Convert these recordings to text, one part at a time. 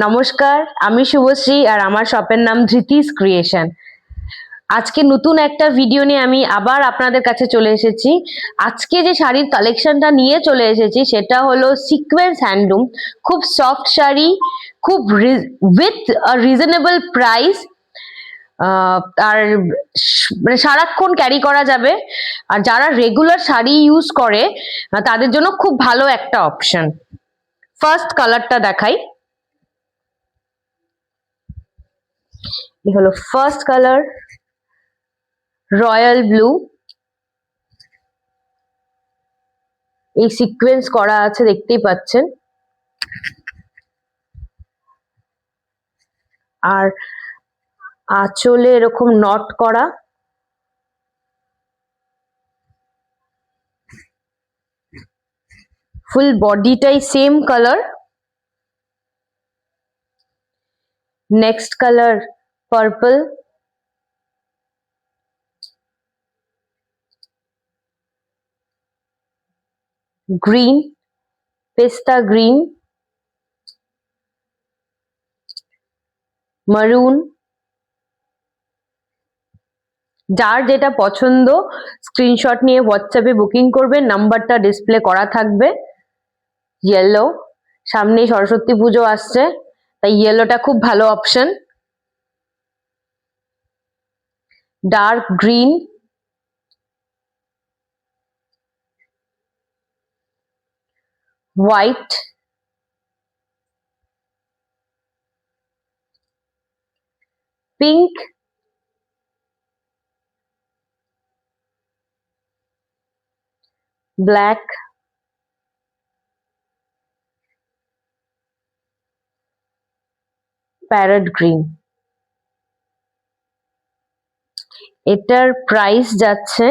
নমস্কার, আমি শুভশ্রী আর আমার শপের নাম ধৃতিস ক্রিয়েশন। আজকে নতুন একটা ভিডিও নিয়ে আমি আবার আপনাদের কাছে চলে এসেছি। আজকে যে শাড়ির কালেকশনটা নিয়ে চলে এসেছি সেটা হলো সিকোয়েন্স হ্যান্ডলুম, খুব সফট শাড়ি, খুব উইথ রিজনেবল প্রাইস, আর মানে সারাক্ষণ ক্যারি করা যাবে। আর যারা রেগুলার শাড়ি ইউজ করে তাদের জন্য খুব ভালো একটা অপশন। ফার্স্ট কালারটা দেখাই, এই হলো ফার্স্ট কালার, রয়্যাল ব্লু। এই সিকোয়েন্স করা আছে, দেখতেই পাচ্ছেন। আর আঁচলে এরকম নট করা, ফুল বডিটাই same colour. Next colour purple, green, pista green, maroon. যার যেটা পছন্দ স্ক্রিনশট নিয়ে হোয়াটসঅ্যাপে বুকিং করবেন, নাম্বারটা ডিসপ্লে করা থাকবে। ইয়েলো, সামনেই সরস্বতী পুজো আসছে, তাই ইয়েলোটা খুব ভালো option. Dark green, white, pink, black, parrot green. এটার প্রাইস যাচ্ছে,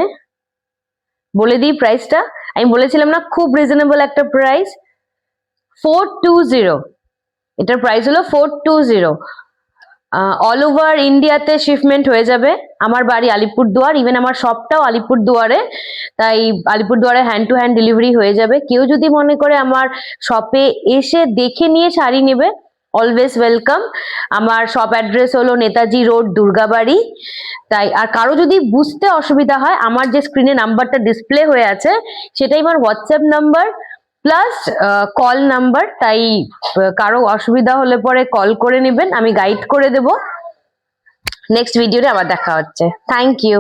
বলে দিই প্রাইসটা, আমি বলেছিলাম না খুব রিজনেবল একটা প্রাইস, 420। এটার প্রাইস হলো 420। অল ওভার ইন্ডিয়াতে শিপমেন্ট হয়ে যাবে। আমার বাড়ি আলিপুরদুয়ার, ইভেন আমার শপটাও আলিপুরদুয়ারে, তাই আলিপুরদুয়ারে হ্যান্ড টু হ্যান্ড ডেলিভারি হয়ে যাবে। কেউ যদি মনে করে আমার শপে এসে দেখে নিয়ে শাড়ি নেবে, অলওয়েজ ওয়েলকাম। আমার শপ অ্যাড্রেস হলো নেতাজি রোড, দুর্গাবাড়ি। তাই আর কারো যদি বুঝতে অসুবিধা হয়, আমার যে স্ক্রিনে নাম্বারটা ডিসপ্লে হয়ে আছে সেটাই আমার WhatsApp number plus call number. তাই কারো অসুবিধা হলে পরে কল করে নেবেন, আমি গাইড করে দেব। নেক্সট ভিডিওতে আবার দেখা হচ্ছে। Thank you.